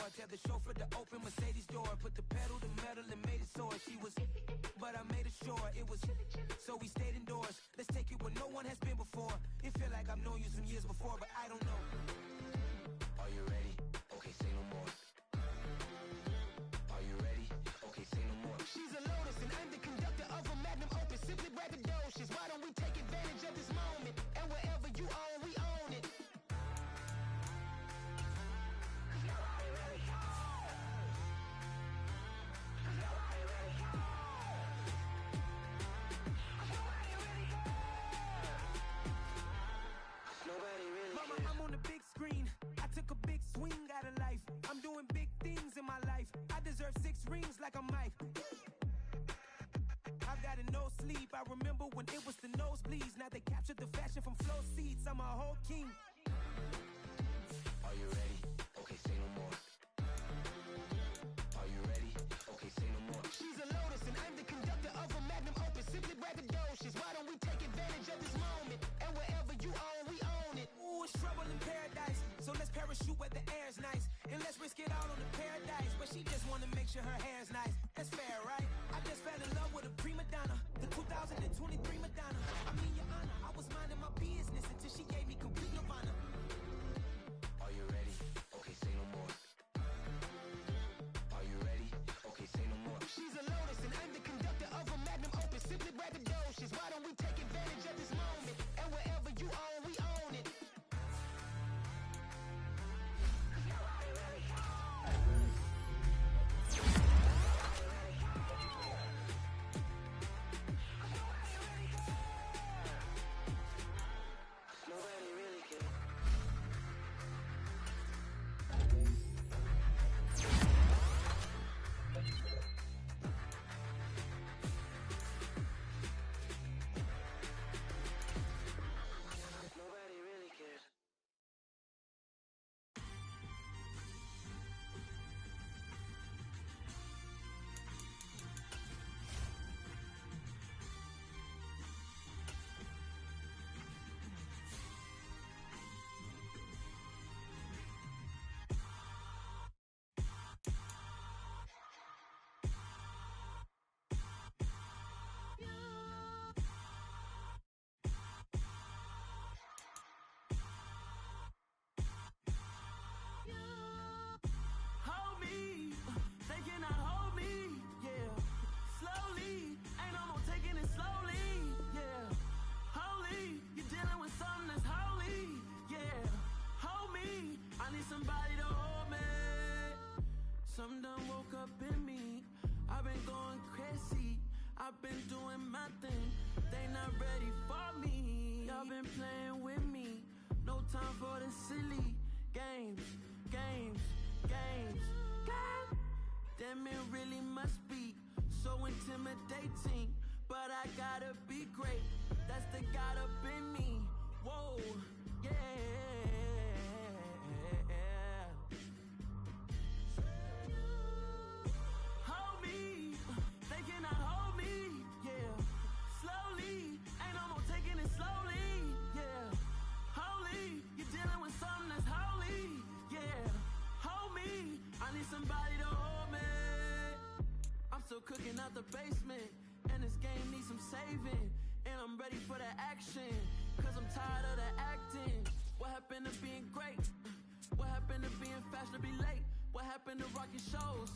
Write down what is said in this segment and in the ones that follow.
Tell the chauffeur to open Mercedes door. Put the pedal to metal and made it soar. She was, but I made it sure it was. So we stayed indoors. Let's take it where no one has been before. It feel like I've known you some years before, but I don't know. Are you ready? Okay, say no more. Are you ready? Okay, say no more. She's a lotus and I'm the conductor of a magnum opus. Simply braggadocious. Why don't we take advantage of this moment? And wherever you own, we own it. Mama, I'm on the big screen. I took a big swing out of life. I'm doing big things in my life. I deserve 6 rings like I'm Mike. I've got a no sleep. I remember when it was the nosebleeds. Now they captured the fashion from flow seats. I'm a whole king. Are you ready? Okay, say no more. Are you ready? Okay, say no more. She's a lotus and I'm the conductor of a magnum opus. Simply braggadocious. Why don't we take advantage of this moment? And wherever you own, we own it. Ooh, it's trouble in paradise. So let's parachute where the air's nice. And let's risk it all on the paradise. But she just wanna make sure her hair's nice. That's fair, right? I just fell in love with a prima donna. The 2023 Madonna. I mean, your honor, I was minding my business until she gave me complete nirvana. Are you ready? Okay, say no more. Are you ready? Okay, say no more. She's a lotus and I'm the conductor of a magnum opus. Simply braggadocious. Why don't we take advantage of this moment? And wherever you own, we own it. Nobody really cares. Nobody really cares. Hold me, they cannot hold me, yeah. Slowly, ain't no more taking it slowly, yeah. Holy, you're dealing with something that's holy, yeah. Hold me, I need somebody to hold me. Something done woke up in me. I've been going crazy, I've been doing my thing. They not ready for me. Y'all been playing with me. No time for the silly games, games, games, games. Damn, it really must be so intimidating. But I gotta be great. That's the God up in me. Whoa, yeah. Hold me, they cannot hold me, yeah. Slowly, ain't no more taking it slowly, yeah. Holy, you're dealing with something that's holy, yeah. Hold me, I need somebody to hold me. I'm still cooking out the basement, and this game needs some saving. And I'm ready for the action, cause I'm tired of the acting. What happened to being great? What happened to being fashionably late? What happened to rocking shows?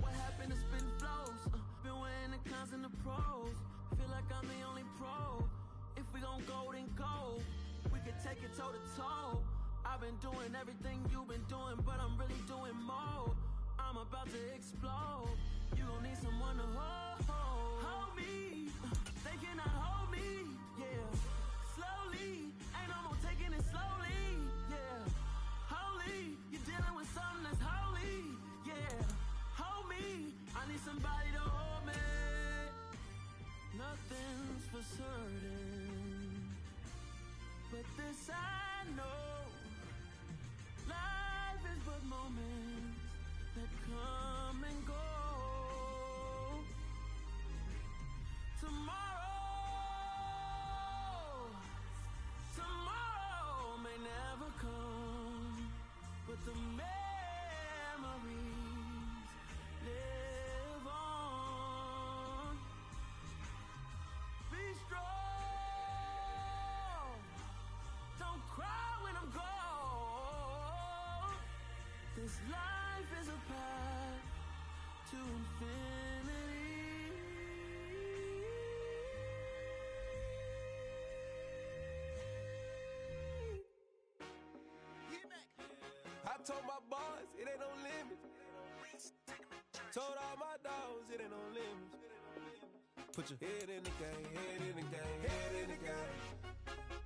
What happened to spitting flows? Been wearing the cons and the pros. Feel like I'm the only pro. If we gon' go, then go. We could take it toe to toe. I've been doing everything you've been doing, but I'm really doing more. I'm about to explode. You gon' need someone to hold. Hold me, they cannot hold me, yeah. Slowly, ain't no more taking it slowly, yeah. Holy, you're dealing with something that's holy, yeah. Hold me, I need somebody to hold me. Nothing's for certain, but this I know. Life is but moments, Put your head in the game, head in the game, head in the game.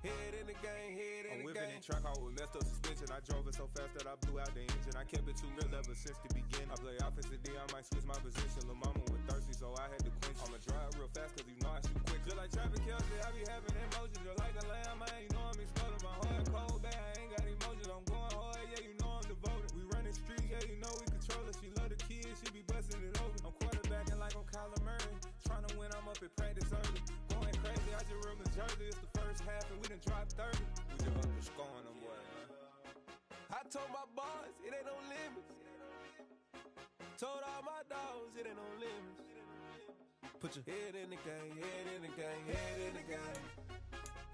Head in the game, head in the game. I'm whipping in track out with messed up suspension. I drove it so fast that I blew out the engine. I kept it too real ever since the beginning. I play offensive D, I might switch my position. Lil' mama was thirsty, so I had to quench. I'ma drive real fast, cause you know I shoot quick. Just like traffic Kelsey, I be having emotions. Just like a lamb, man, you know I'm exploding. My heart cold, bad, I ain't got emotions. I'm going hard, yeah, you know I'm devoted. We running streets, yeah, you know we control it. She love the kids, she be busting it over. I'm quarterbacking like I'm Kyler Murray. Trying to win, I'm up at practice early. Going crazy, I just real Jersey. It's the first half and we done dropped 30. We just up to scoring them, boy, man. I told my boys, it ain't no limits. Told all my dogs, it ain't no limits. Put your head in the game, head in the game, head in the game.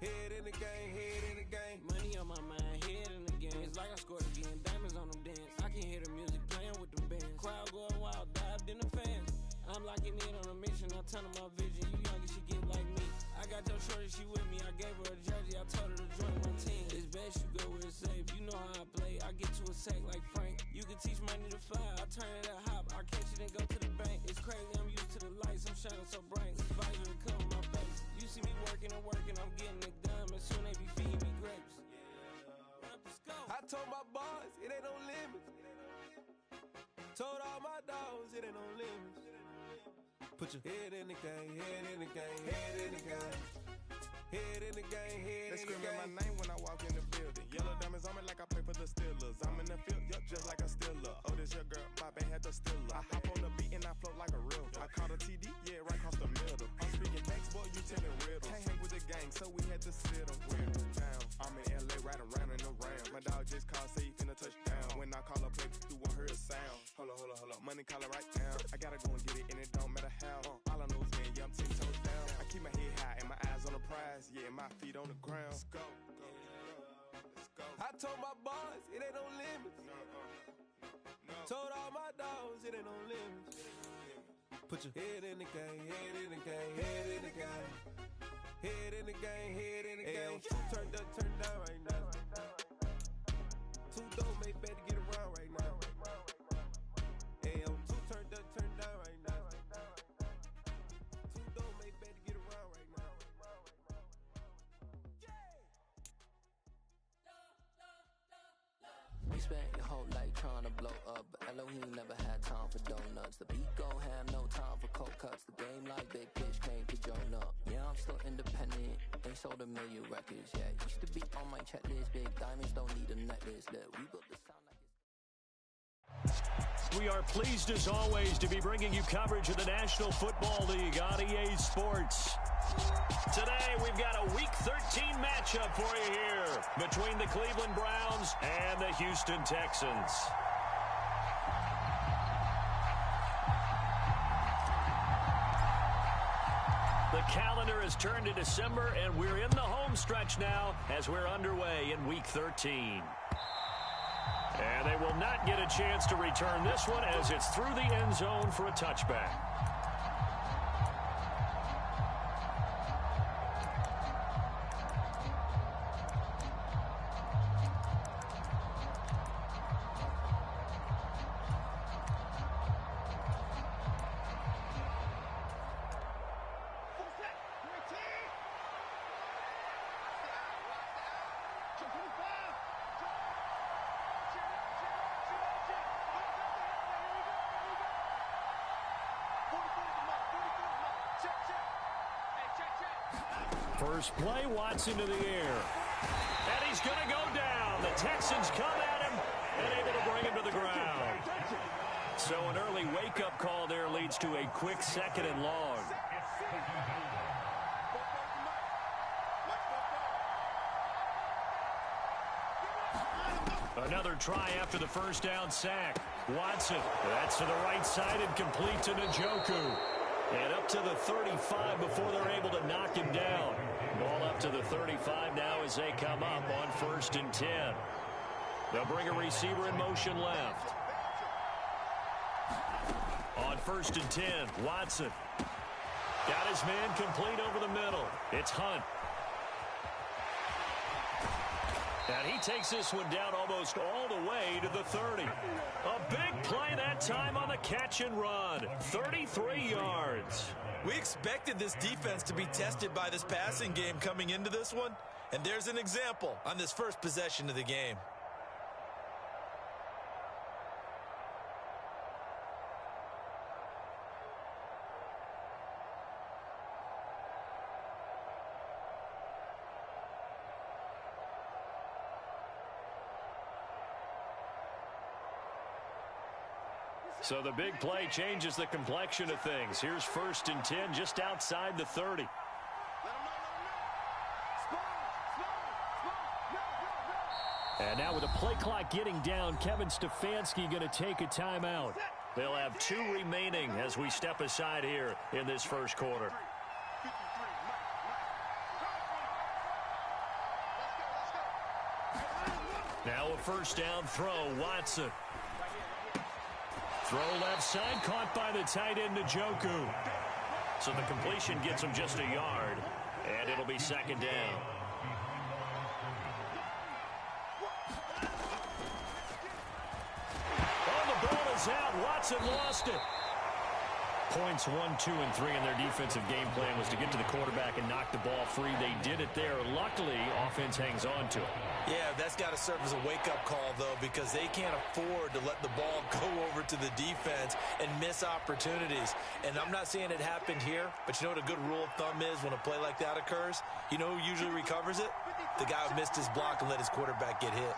Head in the game, head in the game. Money on my mind, head in the game. It's like I scored again, diamonds on them dance. I can hear the music playing with them bands. Crowd going wild, dived in the fans. I'm locking in on a mission, I'm telling my vision. You young and she get like me. I got your shorty, she with me. I gave her a jersey, I told her to join my team. It's best you go where it's safe. You know how I play. I get to a sack like Frank. You can teach money to fly. I turn it up hop. I catch it and go to the bank. It's crazy, I'm used to the lights. I'm shining so bright. This visor to cover my face. You see me working and working. I'm getting it done. And soon they be feeding me grapes. Run up the scope. I told my boys, it ain't no limits. Told all my dogs, it ain't no limits. Put your head in the game, head in the game, head in the game. Head in the game, head in the game. They screaming my name when I walk in the building. Yellow diamonds on me like I play for the Steelers. I'm in the field, yup, just like a Steeler. Oh, this your girl, my band had the Steeler. I hop on the beat and I float like a river. I caught a TD, yeah, right across the middle. I'm speaking thanks, boy, you telling riddles. Can't hang with the gang, so we had to sit them down. I'm in LA, right around in the round. My dog just called, say he finna touch down. When I call a play, you won't hear a sound. Hold up, money call it right down. I gotta go and get it, and it don't matter how. All I know is, man, yeah, I'm 10 toes down. I keep my head high and my eyes on the prize. Yeah, my feet on the ground. Let's go. Let's go. I told my boys, it ain't no limits. No. Told all my dogs, it ain't no limits. Put your head in the game, head in the game, head in the game. Head in the game, head in the game. Turned up, turned down right now. Too dope, made better get around right now. Hey, I'm too turned up, turned down right now. Too dope, made better get around right now. You spent your whole life trying to blow up, but Elohim never had time for donuts. The beat gon' have no time for cold cuts. The game like Big Fish came to join up. Yeah, I'm still independent. They sold 1 million records. Yeah, used to be on my checklist. Big diamonds don't need a necklace. Look, we built the sound like it's... We are pleased as always to be bringing you coverage of the National Football League on EA Sports. Today we've got a Week 13 matchup for you here between the Cleveland Browns and the Houston Texans. The calendar has turned to December, and we're in the home stretch now as we're underway in Week 13. And they will not get a chance to return this one as it's through the end zone for a touchback. First play, Watson to the air. And he's going to go down. The Texans come at him and able to bring him to the ground. So an early wake-up call there leads to a quick 2nd and long. Another try after the first down sack. Watson, that's to the right side and complete to Njoku. And up to the 35 before they're able to knock him down. Ball up to the 35 now as they come up on 1st and 10. They'll bring a receiver in motion left. On 1st and 10, Watson. Got his man complete over the middle. It's Hunt. And he takes this one down almost all the way to the 30. A big play that time on the catch and run. 33 yards. We expected this defense to be tested by this passing game coming into this one, and there's an example on this first possession of the game. So the big play changes the complexion of things. Here's 1st and 10 just outside the 30. And now with the play clock getting down, Kevin Stefanski going to take a timeout. They'll have 2 remaining as we step aside here in this first quarter. Now a first down throw, Watson. Throw left side, caught by the tight end, Njoku. So the completion gets him just a yard, and it'll be 2nd down. Oh, the ball is out. Watson lost it. Points 1, 2, and 3 in their defensive game plan was to get to the quarterback and knock the ball free. They did it there. Luckily, offense hangs on to it. Yeah, that's got to serve as a wake-up call, though, because they can't afford to let the ball go over to the defense and miss opportunities. And I'm not saying it happened here, but you know what a good rule of thumb is when a play like that occurs? You know who usually recovers it? The guy who missed his block and let his quarterback get hit.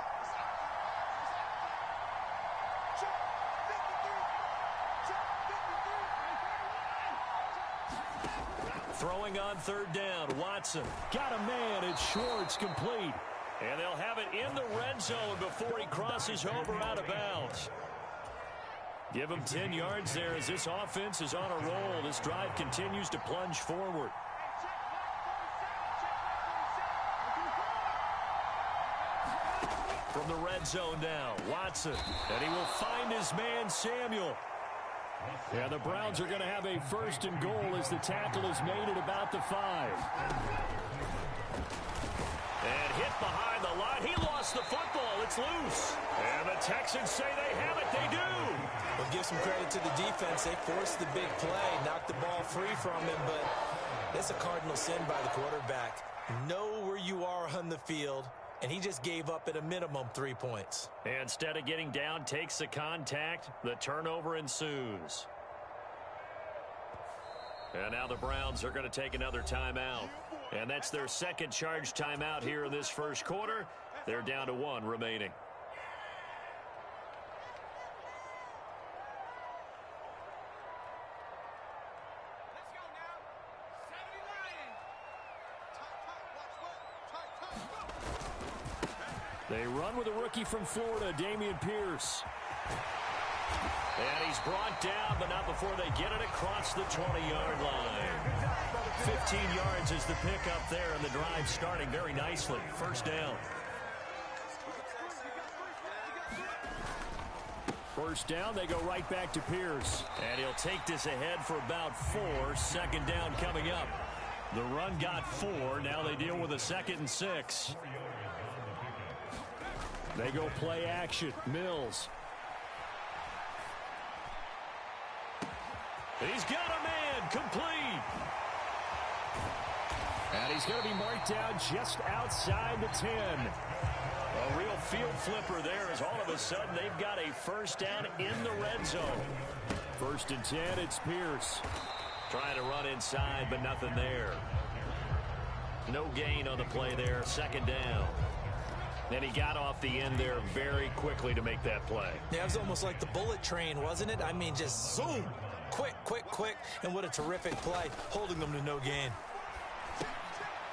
Throwing on 3rd down, Watson. Got a man, it's Schwartz, complete. And they'll have it in the red zone before he crosses over out of bounds. Give him 10 yards there as this offense is on a roll. This drive continues to plunge forward. From the red zone now, Watson. And he will find his man, Samuel. Yeah, the Browns are going to have a 1st and goal as the tackle is made at about the 5. And hit behind the line. He lost the football. It's loose. And the Texans say they have it. They do. Well, give some credit to the defense. They forced the big play, knocked the ball free from him, but that's a cardinal sin by the quarterback. Know where you are on the field, and he just gave up at a minimum 3 points. Instead of getting down, takes the contact. The turnover ensues. And now the Browns are going to take another timeout. And that's their 2nd charge timeout here in this first quarter. They're down to 1 remaining. They run with a rookie from Florida, Dameon Pierce. And he's brought down, but not before they get it across the 20-yard line. 15 yards is the pickup there, and the drive starting very nicely. 1st down. 1st down, they go right back to Pierce. And he'll take this ahead for about 4. 2nd down coming up. The run got 4. Now they deal with a 2nd and 6. They go play action. Mills. He's got a man. Complete. And he's going to be marked down just outside the 10. A real field flipper there as all of a sudden they've got a 1st down in the red zone. 1st and 10, it's Pierce. Trying to run inside, but nothing there. No gain on the play there. 2nd down. And he got off the end there very quickly to make that play. Yeah, it was almost like the bullet train, wasn't it? I mean, just zoom. Quick, quick, quick. And what a terrific play, holding them to no gain.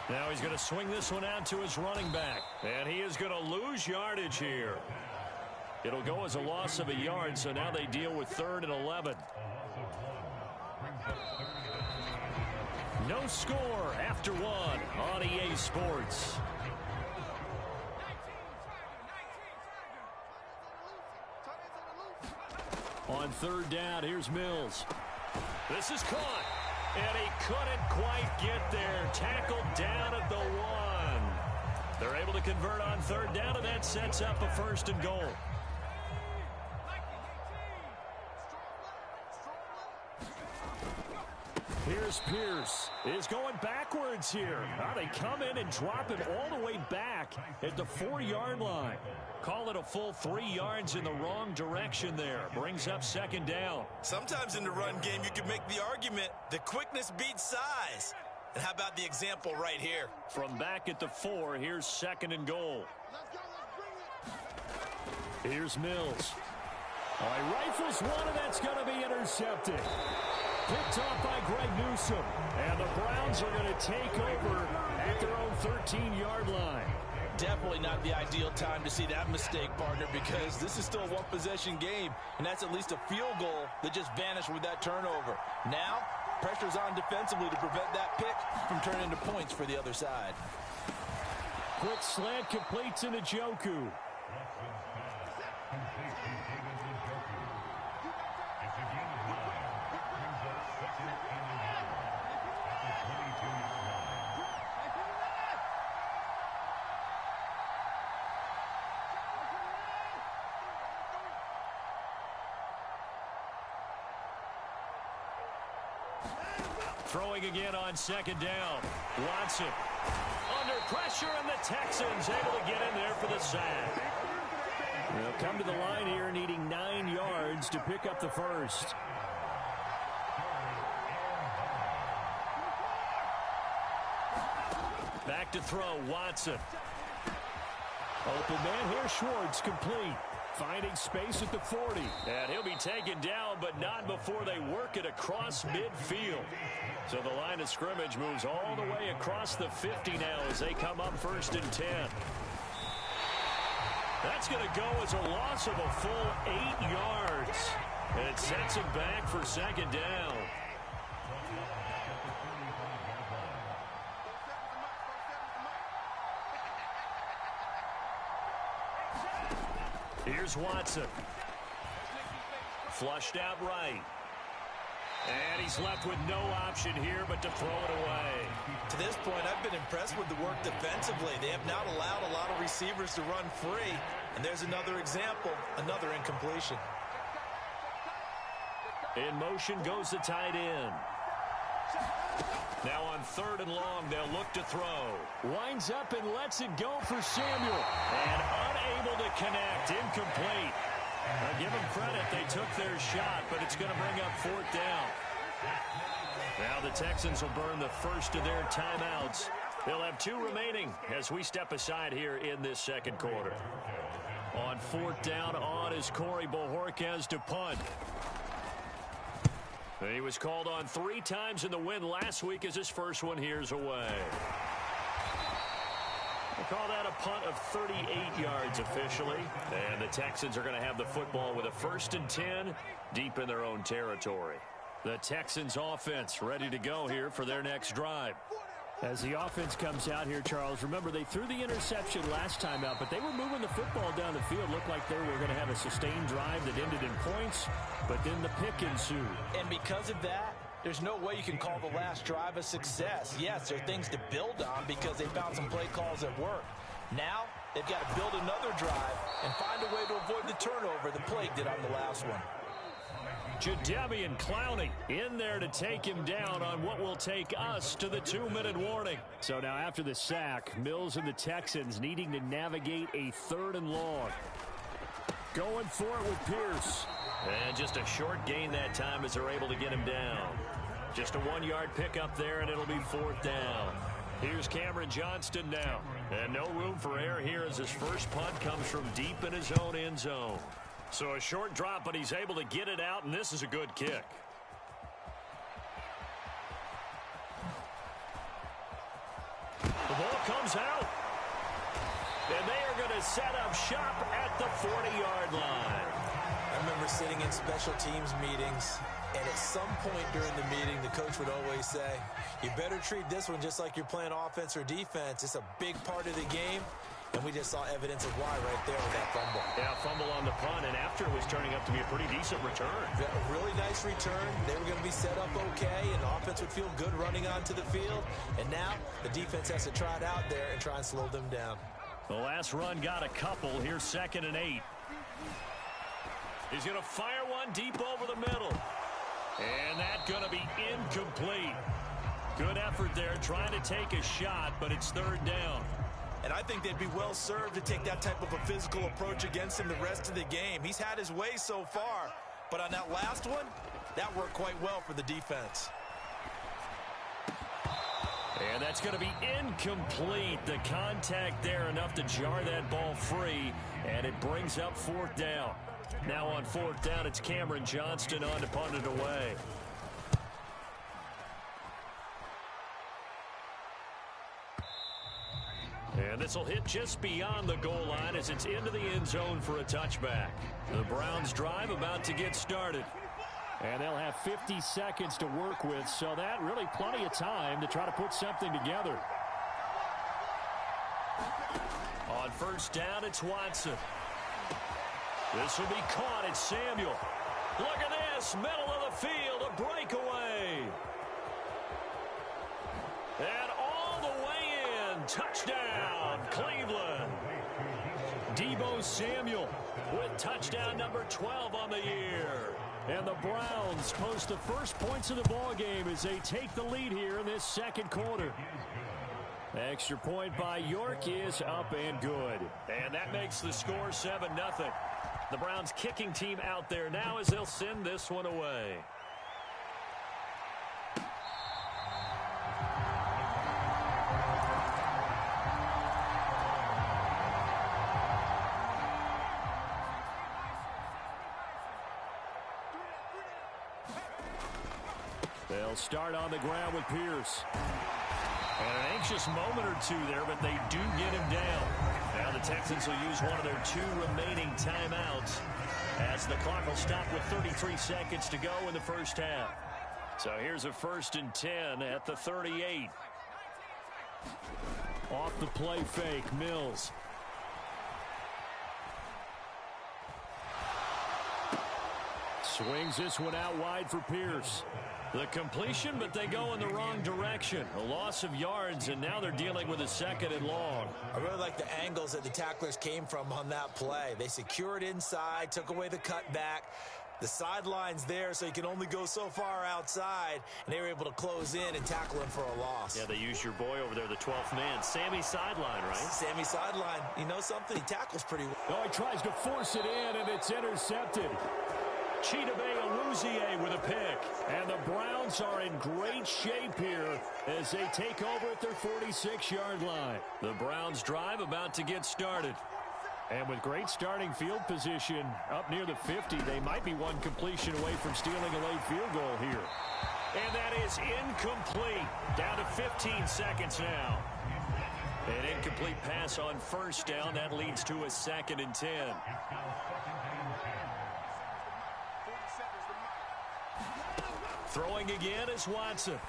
Now he's going to swing this one out to his running back. And he is going to lose yardage here. It'll go as a loss of a yard, so now they deal with 3rd and 11. No score after 1 on EA Sports. On 3rd down, here's Mills. This is caught. And he couldn't quite get there. Tackled down at the 1. They're able to convert on 3rd down, and that sets up a 1st and goal. Here's Pierce. Is going backwards here. Now they come in and drop him all the way back at the 4-yard line. Call it a full 3 yards in the wrong direction there. Brings up second down. Sometimes in the run game, you can make the argument that quickness beats size. And how about the example right here? From back at the 4, here's second and goal. Here's Mills. All right, rifles one, and that's going to be intercepted. Picked off by Greg Newsome. And the Browns are going to take over at their own 13-yard line. Definitely not the ideal time to see that mistake, partner, because this is still a one-possession game, and that's at least a field goal that just vanished with that turnover. Now, pressure's on defensively to prevent that pick from turning into points for the other side. Quick slant completes into Njoku. Throwing again on second down. Watson under pressure, and the Texans able to get in there for the sack. They'll come to the line here needing 9 yards to pick up the first. Back to throw, Watson. Open man here, Schwartz, complete. Finding space at the 40. And he'll be taken down, but not before they work it across midfield. So the line of scrimmage moves all the way across the 50 now as they come up 1st and 10. That's going to go as a loss of a full 8 yards. And it sets him back for second down. Here's Watson. Flushed out right. And he's left with no option here but to throw it away. To this point, I've been impressed with the work defensively. They have not allowed a lot of receivers to run free. And there's another example, another incompletion. In motion goes the tight end. Now on 3rd and long, they'll look to throw. Winds up and lets it go for Samuel. And unable to connect. Incomplete. Now give them credit. They took their shot, but it's going to bring up 4th down. Now the Texans will burn the first of their timeouts. They'll have 2 remaining as we step aside here in this second quarter. On 4th down, on is Corey Bojorquez to punt. He was called on 3 times in the win last week as his first one here's away. We'll call that a punt of 38 yards officially. And the Texans are going to have the football with a 1st and 10 deep in their own territory. The Texans offense ready to go here for their next drive. As the offense comes out here, Charles, remember they threw the interception last time out, but they were moving the football down the field. Looked like they were going to have a sustained drive that ended in points, but then the pick ensued. And because of that, there's no way you can call the last drive a success. Yes, there are things to build on because they found some play calls that work. Now, they've got to build another drive and find a way to avoid the turnover the Plague did on the last one. Jadeveon Clowney in there to take him down on what will take us to the 2-minute warning. So now after the sack, Mills and the Texans needing to navigate a 3rd and long. Going for it with Pierce. And just a short gain that time as they're able to get him down. Just a 1-yard pickup there, and it'll be 4th down. Here's Cameron Johnston now. And no room for error here as his first punt comes from deep in his own end zone. So a short drop, but he's able to get it out, and this is a good kick. The ball comes out. And they are going to set up shop at the 40-yard line. I remember sitting in special teams meetings, and at some point during the meeting, the coach would always say, you better treat this one just like you're playing offense or defense. It's a big part of the game. And we just saw evidence of why right there with that fumble. Yeah, fumble on the punt, and after it was turning up to be a pretty decent return. Yeah, a really nice return. They were going to be set up okay, and the offense would feel good running onto the field. And now the defense has to try it out there and try and slow them down. The last run got a couple. Here's 2nd and 8. He's going to fire one deep over the middle. And that going to be incomplete. Good effort there trying to take a shot, but it's third down. And I think they'd be well served to take that type of a physical approach against him the rest of the game. He's had his way so far, but on that last one, that worked quite well for the defense. And that's going to be incomplete. The contact there enough to jar that ball free, and it brings up fourth down. Now on fourth down, it's Cameron Johnston on to punt it away. And this will hit just beyond the goal line as it's into the end zone for a touchback. The Browns drive about to get started. And they'll have 50 seconds to work with, so that really plenty of time to try to put something together. On first down, it's Watson. This will be caught. It's Samuel. Look at this. Middle of the field. A breakaway. And all the way in. Touchdown, Cleveland. Deebo Samuel with touchdown number 12 on the year. And the Browns post the first points of the ball game as they take the lead here in this second quarter. Extra point by York is up and good. And that makes the score 7-0. The Browns kicking team out there now as they'll send this one away. They'll start on the ground with Pierce. And an anxious moment or two there, but they do get him down. Now the Texans will use one of their 2 remaining timeouts as the clock will stop with 33 seconds to go in the first half. So here's a 1st and 10 at the 38. Off the play fake, Mills. Swings this one out wide for Pierce. The completion, but they go in the wrong direction. A loss of yards, and now they're dealing with a 2nd and long. I really like the angles that the tacklers came from on that play. They secured inside, took away the cutback. The sideline's there, so you can only go so far outside, and they were able to close in and tackle him for a loss. Yeah, they used your boy over there, the 12th man. Sammy Sideline, right? Sammy Sideline. You know something? He tackles pretty well. Oh, he tries to force it in, and it's intercepted. Chidobe Awuzie with a pick. And the Browns are in great shape here as they take over at their 46-yard line. The Browns drive about to get started. And with great starting field position up near the 50, they might be one completion away from stealing a late field goal here. And that is incomplete. Down to 15 seconds now. An incomplete pass on first down. That leads to a 2nd and 10. Throwing again is Watson.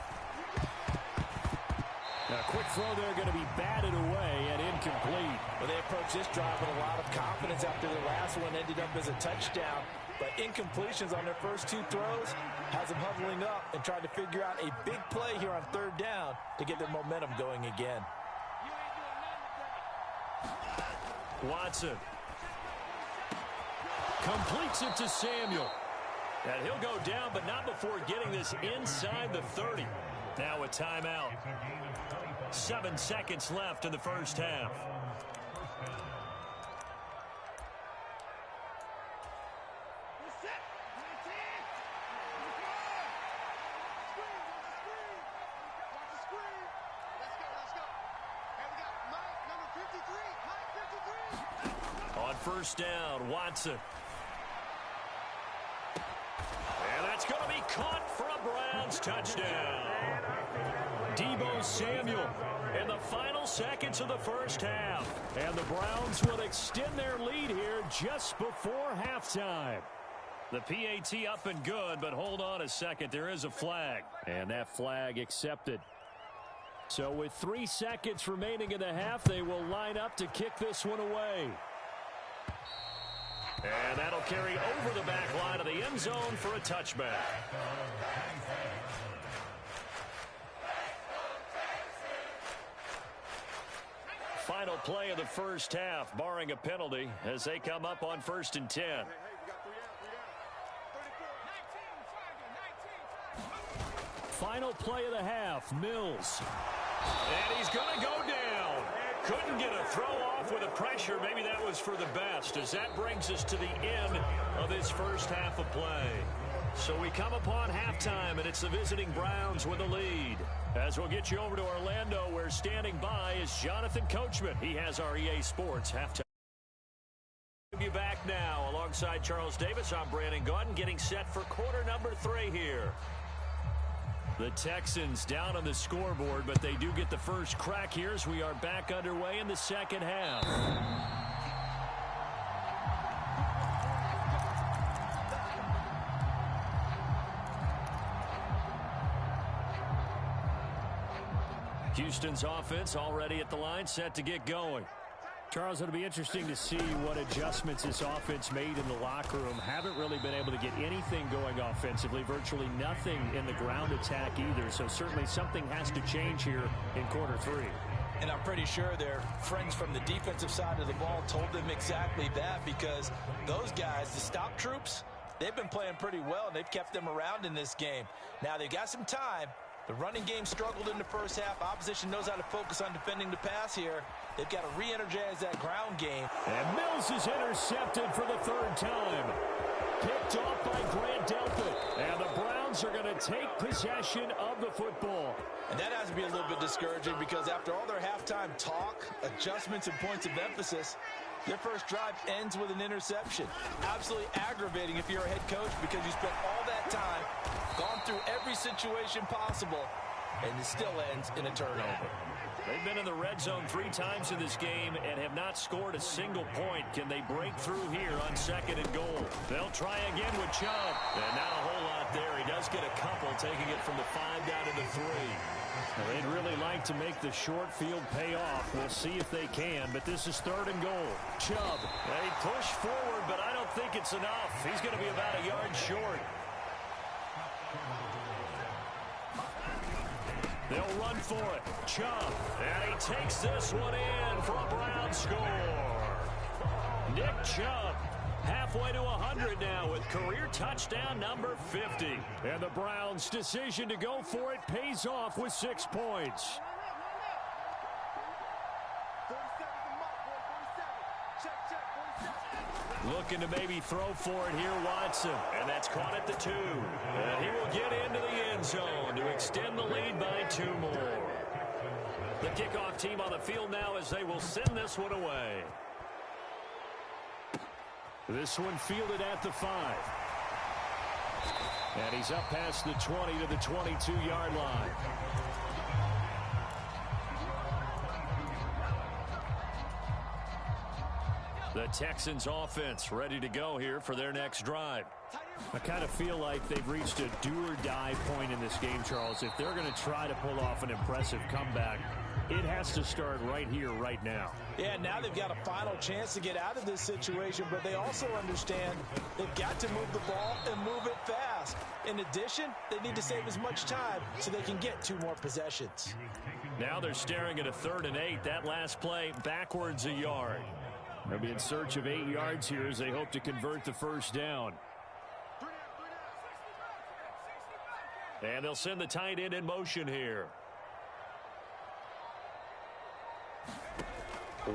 Now, a quick throw there going to be batted away and incomplete. Well, they approached this drive with a lot of confidence after the last one ended up as a touchdown. But incompletions on their first 2 throws has them huddling up and trying to figure out a big play here on 3rd down to get their momentum going again. Watson completes it to Samuel. And he'll go down, but not before getting this inside the 30. Now a timeout. 7 seconds left in the first half. On first down, Watson. And that's going to be caught for a Browns touchdown. Deebo Samuel in the final seconds of the first half. And the Browns will extend their lead here just before halftime. The PAT up and good, but hold on a second. There is a flag. And that flag accepted. So with 3 seconds remaining in the half, they will line up to kick this one away. And that'll carry over the back line of the end zone for a touchback. Final play of the first half, barring a penalty, as they come up on 1st and 10. final play of the half. Mills. And he's going to go down. Couldn't get a throw off with the pressure. Maybe that was for the best, as that brings us to the end of this first half of play. So we come upon halftime, and it's the visiting Browns with a lead. As we'll get you over to Orlando, where standing by is Jonathan Coachman. He has our EA Sports halftime. We'll be back now alongside Charles Davis. I'm Brandon Gaudin, getting set for quarter number 3 here. The Texans down on the scoreboard, but they do get the first crack here as we are back underway in the second half. Houston's offense already at the line, set to get going. Charles, it'll be interesting to see what adjustments this offense made in the locker room. Haven't really been able to get anything going offensively, virtually nothing in the ground attack either. So certainly something has to change here in quarter 3. And I'm pretty sure their friends from the defensive side of the ball told them exactly that, because those guys, the stop troops, they've been playing pretty well, and they've kept them around in this game. Now they've got some time. The running game struggled in the first half. Opposition knows how to focus on defending the pass here. They've got to re-energize that ground game. And Mills is intercepted for the 3rd time. Picked off by Grant Delpit. And the Browns are going to take possession of the football. And that has to be a little bit discouraging, because after all their halftime talk, adjustments, and points of emphasis, their first drive ends with an interception. Absolutely aggravating if you're a head coach, because you spent all that time, gone through every situation possible, and it still ends in a turnover. They've been in the red zone 3 times in this game and have not scored a single point. Can they break through here on 2nd and goal? They'll try again with Chubb. And not a whole lot there. He does get a couple, taking it from the 5 down to the 3. Well, they'd really like to make the short field pay off. We'll see if they can, but this is 3rd and goal. Chubb. They push forward, but I don't think it's enough. He's going to be about a yard short. They'll run for it. Chubb. And he takes this one in for a Brown score. Nick Chubb halfway to 100 now with career touchdown number 50. And the Browns' decision to go for it pays off with 6 points. Looking to maybe throw for it here, Watson. And that's caught at the 2. And he will get into the end zone to extend the lead by 2 more. The kickoff team on the field now as they will send this one away. This one fielded at the 5. And he's up past the 20 to the 22-yard line. The Texans offense ready to go here for their next drive. I kind of feel like they've reached a do-or-die point in this game, Charles. If they're going to try to pull off an impressive comeback, it has to start right here, right now. Yeah, now they've got a final chance to get out of this situation, but they also understand they've got to move the ball and move it fast. In addition, they need to save as much time so they can get 2 more possessions. Now they're staring at a 3rd and 8. That last play backwards a yard. They'll be in search of 8 yards here as they hope to convert the first down. And they'll send the tight end in motion here.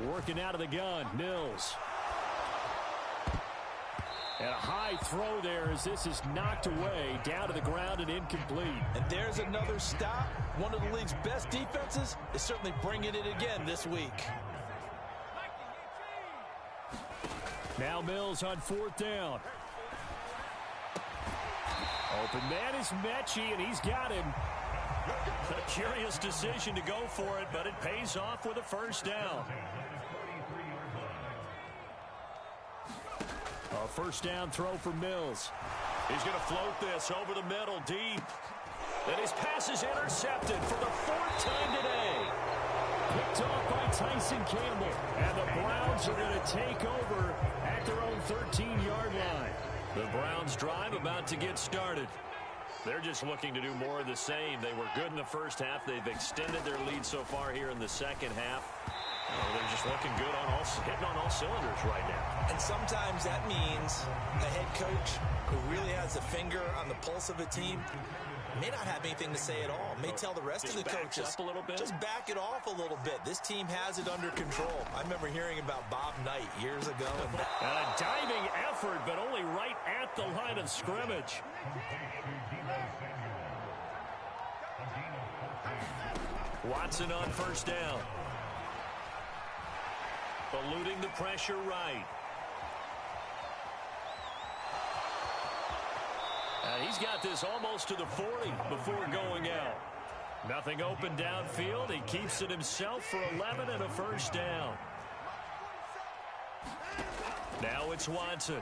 Working out of the gun, Mills. And a high throw there as this is knocked away, down to the ground and incomplete. And there's another stop. One of the league's best defenses is certainly bringing it again this week. Now Mills on 4th down. Open man is Mechie, and he's got him. A curious decision to go for it, but it pays off with a first down. A first down throw for Mills. He's going to float this over the middle deep. And his pass is intercepted for the 4th time today. Picked off by Tyson Campbell. And the Browns are going to take over at their own 13-yard line. The Browns drive about to get started. They're just looking to do more of the same. They were good in the first half. They've extended their lead so far here in the second half. They're just looking good hitting on all cylinders right now. And sometimes that means a head coach who really has a finger on the pulse of a team may not have anything to say at all. May tell the rest of the coaches, up a little bit. just back it off a little bit. This team has it under control. I remember hearing about Bob Knight years ago. And a diving effort, but only right at the line of scrimmage. Watson on first down. Eluding the pressure right. And he's got this almost to the 40 before going out. Nothing open downfield. He keeps it himself for 11 and a first down. Now it's Watson.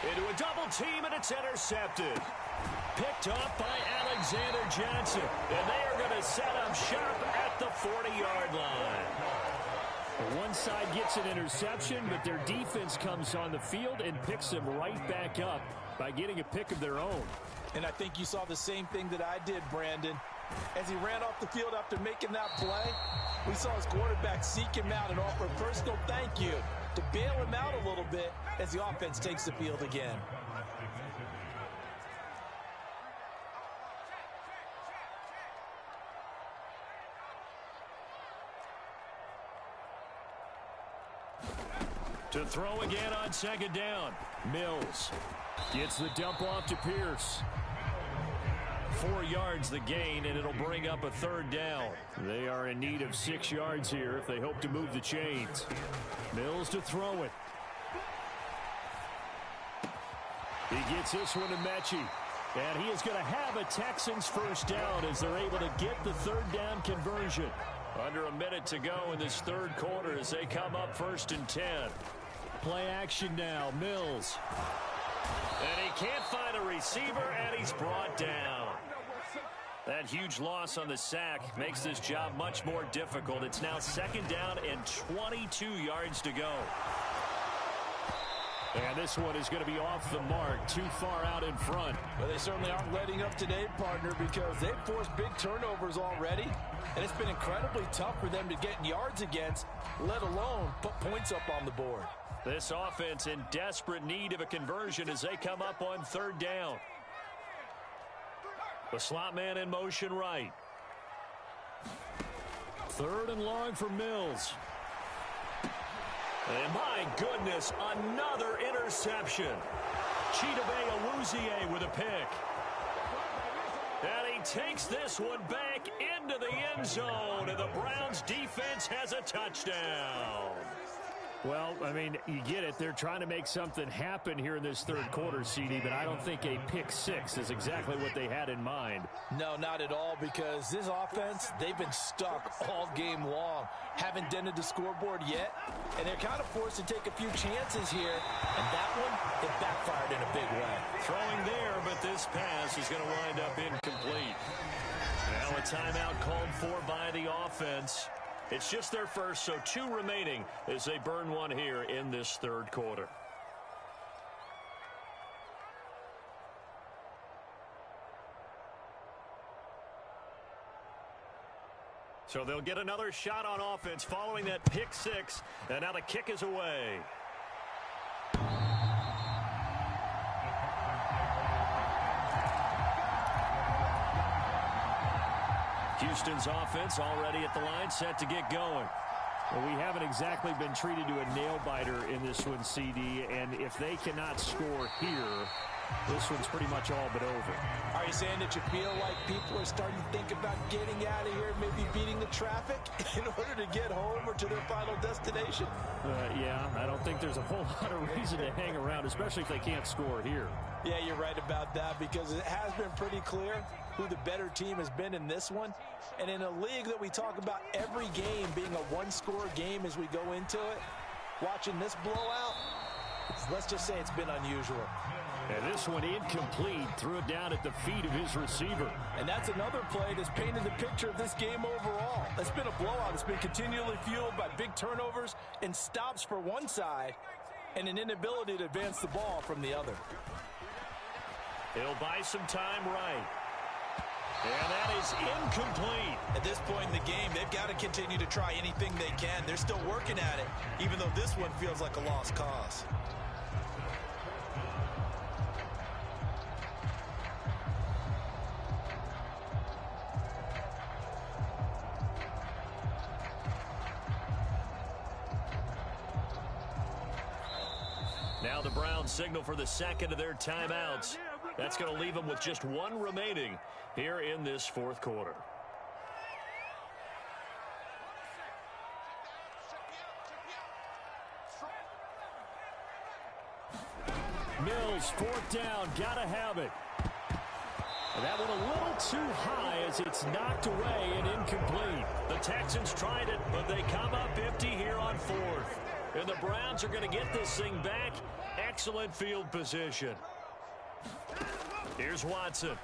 Into a double team, and it's intercepted. Picked off by Alexander Johnson. And they are going to set up shop at the 40-yard line. One side gets an interception, but their defense comes on the field and picks them right back up by getting a pick of their own. And I think you saw the same thing that I did, Brandon. As he ran off the field after making that play, we saw his quarterback seek him out and offer a personal thank you to bail him out a little bit as the offense takes the field again. To throw again on second down. Mills gets the dump off to Pierce. 4 yards the gain, and it'll bring up a third down. They are in need of 6 yards here if they hope to move the chains. Mills to throw it. He gets this one to Mechie. And he is going to have a Texans first down as they're able to get the third down conversion. Under a minute to go in this third quarter as they come up 1st and 10. Play action now. Mills. And he can't find a receiver, and he's brought down. That huge loss on the sack makes this job much more difficult. It's now second down and 22 yards to go. And this one is going to be off the mark, too far out in front. Well, they certainly aren't letting up today, partner, because they've forced big turnovers already, and it's been incredibly tough for them to get yards against, let alone put points up on the board. This offense in desperate need of a conversion as they come up on third down. The slot man in motion right. Third and long for Mills. And my goodness, another interception. Chidobe Awuzie with a pick. And he takes this one back into the end zone, and the Browns defense has a touchdown. Well, I mean, you get it. They're trying to make something happen here in this third quarter, CD, but I don't think a pick six is exactly what they had in mind. No, not at all, because this offense, they've been stuck all game long. Haven't dented the scoreboard yet, and they're kind of forced to take a few chances here, and that one, it backfired in a big way. Throwing there, but this pass is going to wind up incomplete. Now a timeout called for by the offense. It's just their first, so 2 remaining as they burn one here in this third quarter. So they'll get another shot on offense following that pick six, and now the kick is away. Houston's offense already at the line, set to get going. Well, we haven't exactly been treated to a nail-biter in this one, CD, and if they cannot score here, this one's pretty much all but over. Are you saying that you feel like people are starting to think about getting out of here, maybe beating the traffic in order to get home or to their final destination? Yeah, I don't think there's a whole lot of reason to hang around, especially if they can't score here. Yeah, you're right about that, because it has been pretty clear who the better team has been in this one. And in a league that we talk about every game being a one-score game as we go into it, watching this blowout, let's just say it's been unusual. And this one incomplete, threw it down at the feet of his receiver. And that's another play that's painted the picture of this game overall. It's been a blowout. It's been continually fueled by big turnovers and stops for one side and an inability to advance the ball from the other. He'll buy some time right. And that is incomplete. At this point in the game, they've got to continue to try anything they can. They're still working at it, even though this one feels like a lost cause. Now the Browns signal for the second of their timeouts. That's going to leave them with just one remaining here in this fourth quarter. Mills, fourth down, gotta have it. That one a little too high as it's knocked away and incomplete. The Texans tried it, but they come up empty here on fourth. And the Browns are going to get this thing back. Excellent field position. Here's Watson.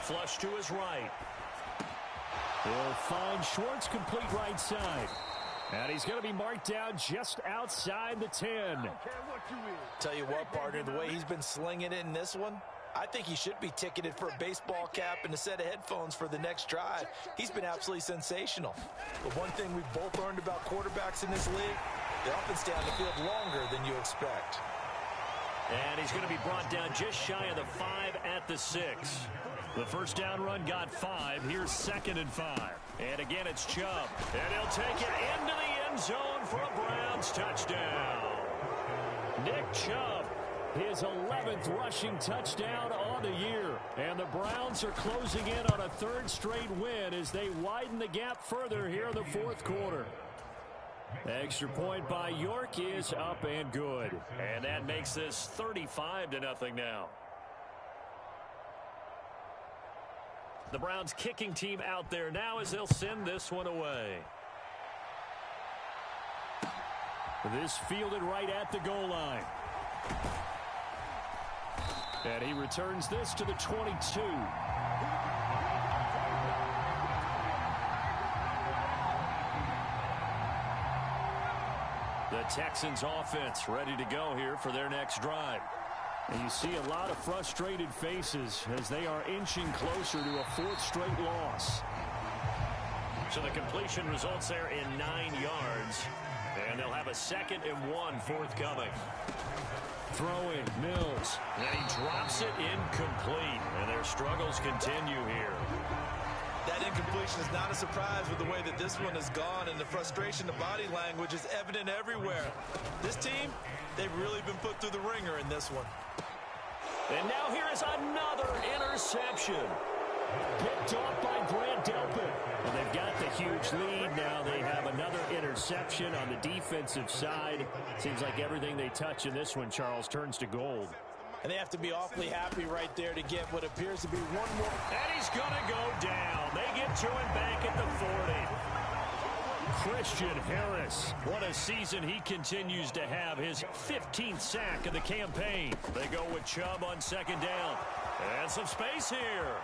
Flush to his right. He'll find Schwartz complete right side. And he's going to be marked down just outside the 10. Tell you what, partner, the way he's been slinging it in this one, I think he should be ticketed for a baseball cap and a set of headphones for the next drive. He's been absolutely sensational. But one thing we've both learned about quarterbacks in this league, they often stay on the field longer than you expect. And he's going to be brought down just shy of the 5 at the 6. The first down run got 5. Here's 2nd and 5. And again, it's Chubb. And he'll take it into the end zone for a Browns touchdown. Nick Chubb, his 11th rushing touchdown on the year. And the Browns are closing in on a third straight win as they widen the gap further here in the fourth quarter. Extra point by York is up and good. And that makes this 35-0 now. The Browns kicking team out there now as they'll send this one away. This fielded right at the goal line. And he returns this to the 22. The Texans offense ready to go here for their next drive. And you see a lot of frustrated faces as they are inching closer to a fourth straight loss. So the completion results there in 9 yards. And they'll have a 2nd and 1 forthcoming. Throwing, Mills. And he drops it incomplete. And their struggles continue here. That incompletion is not a surprise with the way that this one has gone, and the frustration, the body language is evident everywhere. This team, they've really been put through the ringer in this one. And now here is another interception. Picked off by Grant Delpit. Well, they've got the huge lead. Now they have another interception on the defensive side. Seems like everything they touch in this one, Charles, turns to gold. And they have to be awfully happy right there to get what appears to be one more. And he's going to go down. They get to him back at the 40. Christian Harris. What a season he continues to have. His 15th sack of the campaign. They go with Chubb on 2nd down. And some space here.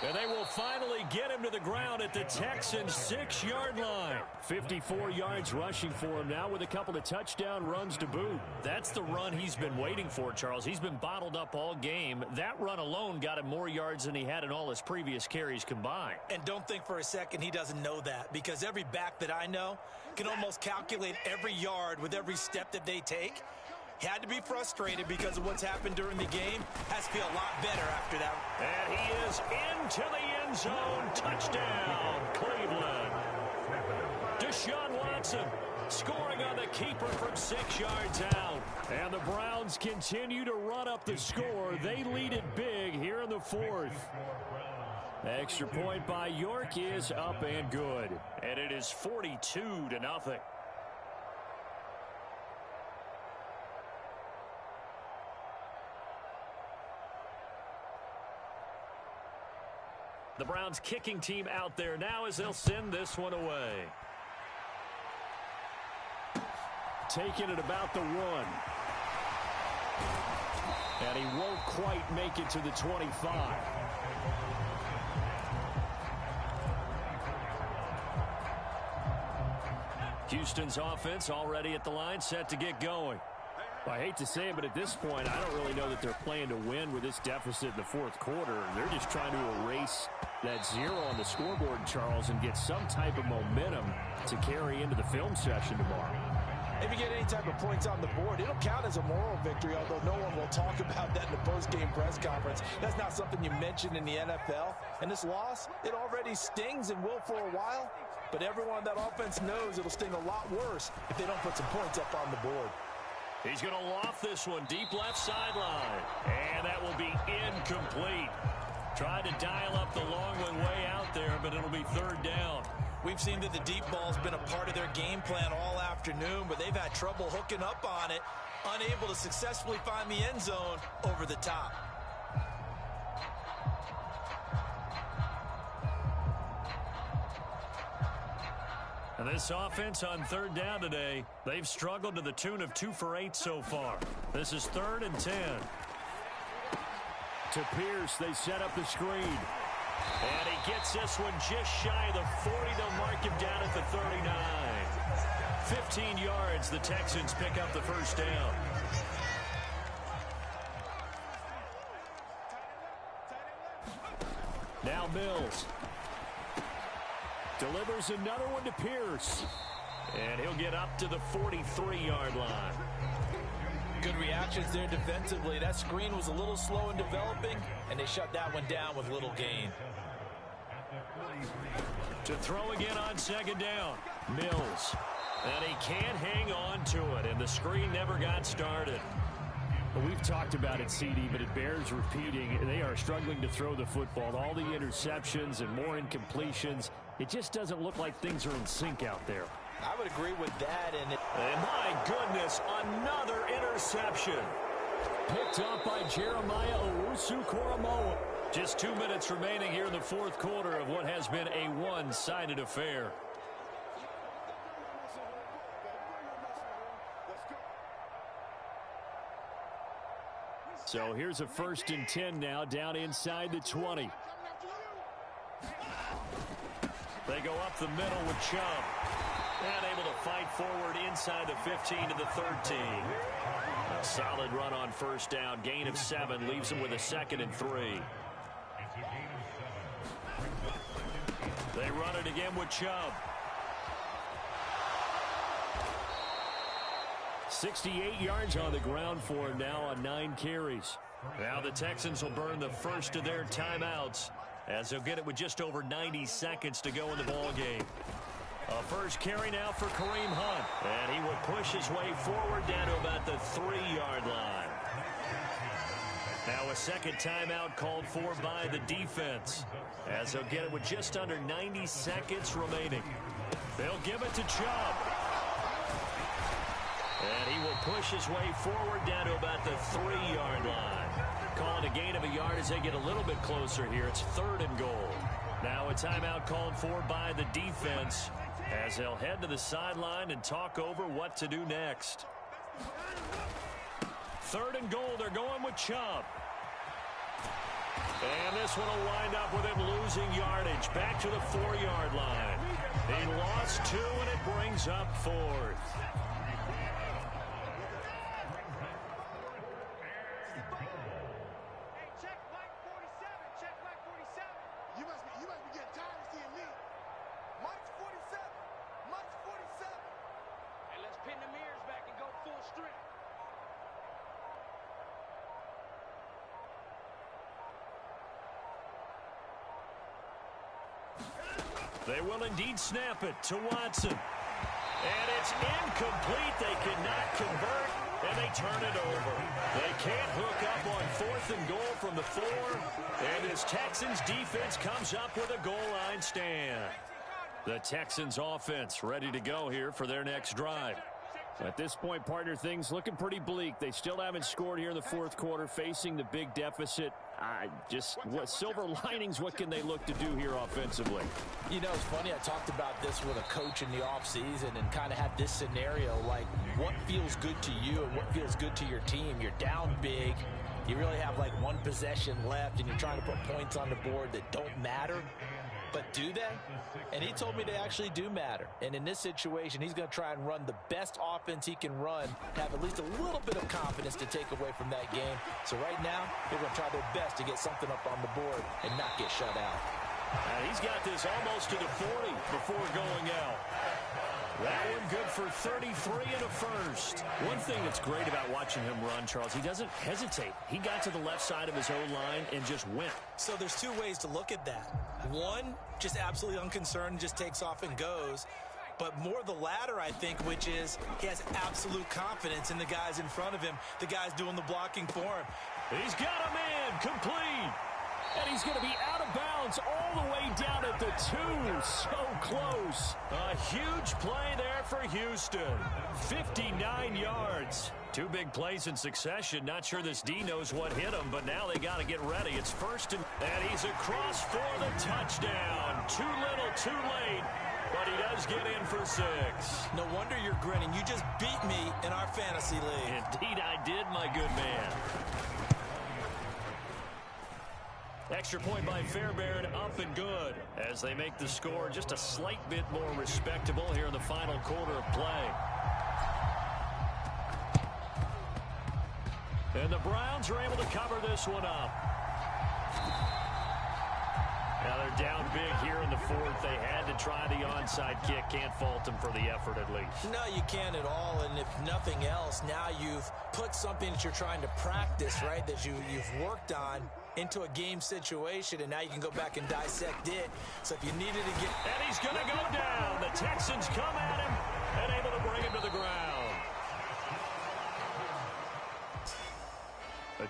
And they will finally get him to the ground at the Texans' 6-yard line. 54 yards rushing for him now with a couple of touchdown runs to boot. That's the run he's been waiting for, Charles. He's been bottled up all game. That run alone got him more yards than he had in all his previous carries combined. And don't think for a second he doesn't know that, because every back that I know can almost calculate every yard with every step that they take. He had to be frustrated because of what's happened during the game. Has to feel a lot better after that. And he is into the end zone. Touchdown, Cleveland. Deshaun Watson scoring on the keeper from 6 yards out. And the Browns continue to run up the score. They lead it big here in the fourth. Extra point by York is up and good. And it is 42-0. The Browns kicking team out there now as they'll send this one away. Taking it about the 1. And he won't quite make it to the 25. Houston's offense already at the line, set to get going. I hate to say it, but at this point, I don't really know that they're playing to win with this deficit in the fourth quarter. They're just trying to erase that 0 on the scoreboard, Charles, and get some type of momentum to carry into the film session tomorrow. If you get any type of points on the board, it'll count as a moral victory, although no one will talk about that in the post-game press conference. That's not something you mention in the NFL. And this loss, it already stings and will for a while. but everyone on that offense knows it'll sting a lot worse if they don't put some points up on the board. He's going to loft this one deep left sideline, and that will be incomplete. Tried to dial up the long one way out there, but it'll be third down. We've seen that the deep ball's been a part of their game plan all afternoon, but they've had trouble hooking up on it, unable to successfully find the end zone over the top. And this offense on third down today, they've struggled to the tune of 2 for 8 so far. This is 3rd and 10. To Pierce, they set up the screen. And he gets this one just shy of the 40. They'll mark him down at the 39. 15 yards, the Texans pick up the first down. Now Mills. Delivers another one to Pierce. And he'll get up to the 43-yard line. Good reactions there defensively. That screen was a little slow in developing, and they shut that one down with little gain. To throw again on second down, Mills. And he can't hang on to it, and the screen never got started. Well, we've talked about it, CD, but it bears repeating. They are struggling to throw the football. All the interceptions and more incompletions. It just doesn't look like things are in sync out there. I would agree with that. And my goodness, another interception. Picked up by Jeremiah Owusu-Koramoah. Just 2 minutes remaining here in the fourth quarter of what has been a one-sided affair. So here's a 1st and 10 now, down inside the 20. They go up the middle with Chubb. And able to fight forward inside the 15 to the 13. A solid run on first down. Gain of 7 leaves them with a 2nd and 3. They run it again with Chubb. 68 yards on the ground for him now on 9 carries. Now the Texans will burn the first of their timeouts, as they'll get it with just over 90 seconds to go in the ball game. A first carry now for Kareem Hunt, and he will push his way forward down to about the 3-yard line. Now a second timeout called for by the defense, as they'll get it with just under 90 seconds remaining. They'll give it to Chubb. And he will push his way forward down to about the 3-yard line. Calling a gain of a yard as they get a little bit closer here. It's 3rd and goal. Now a timeout called for by the defense, as they'll head to the sideline and talk over what to do next. 3rd and goal. They're going with Chubb. And this one will wind up with him losing yardage back to the 4-yard line. He lost 2, and it brings up 4th. They will indeed snap it to Watson. And it's incomplete. They cannot convert, and they turn it over. They can't hook up on 4th and goal from the 4. And this Texans defense comes up with a goal line stand. The Texans offense ready to go here for their next drive. At this point, partner, things looking pretty bleak. They still haven't scored here in the fourth quarter, facing the big deficit. What silver linings, what can they look to do here offensively? You know, it's funny, I talked about this with a coach in the offseason and kind of had this scenario, like what feels good to you and what feels good to your team. You're down big. You really have like 1 possession left, and you're trying to put points on the board that don't matter. But do they? And he told me they actually do matter. And in this situation, he's going to try and run the best offense he can run, have at least a little bit of confidence to take away from that game. So right now, they're going to try their best to get something up on the board and not get shut out. And he's got this almost to the 40 before going out. That one good for 33 and a first. One thing that's great about watching him run, Charles, he doesn't hesitate. He got to the left side of his own line and just went. So there's two ways to look at that. One, just absolutely unconcerned, just takes off and goes. But more the latter, I think, which is he has absolute confidence in the guys in front of him, the guys doing the blocking for him. He's got a man complete. And he's going to be out of bounds all the way down at the 2. So close. A huge play there for Houston. 59 yards. 2 big plays in succession. Not sure this D knows what hit him, but now they got to get ready. It's first and he's across for the touchdown. Too little, too late. But he does get in for 6. No wonder you're grinning. You just beat me in our fantasy league. Indeed I did, my good man. Extra point by Fairbairn, up and good, as they make the score just a slight bit more respectable here in the final quarter of play. And the Browns are able to cover this one up. Now they're down big here in the 4th. They had to try the onside kick. Can't fault them for the effort at least. No, you can't at all. And if nothing else, now you've put something that you're trying to practice, right, that you've worked on into a game situation, and now you can go back and dissect it. So if you needed to get... And he's going to go down. The Texans come at him and able to bring him to the ground.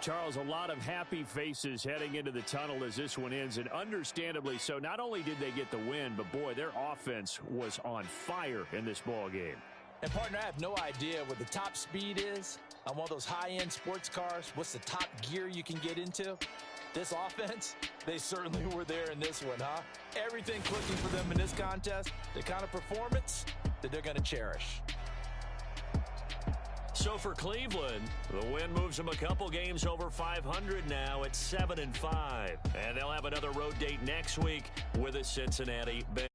Charles, a lot of happy faces heading into the tunnel as this one ends, and understandably so. Not only did they get the win, but, boy, their offense was on fire in this ball game. And, partner, I have no idea what the top speed is on one of those high-end sports cars. What's the top gear you can get into? This offense, they certainly were there in this one, huh? Everything clicking for them in this contest, the kind of performance that they're going to cherish. So for Cleveland, the win moves them a couple games over 500 now at 7-5. And they'll have another road date next week with the Cincinnati Bengals.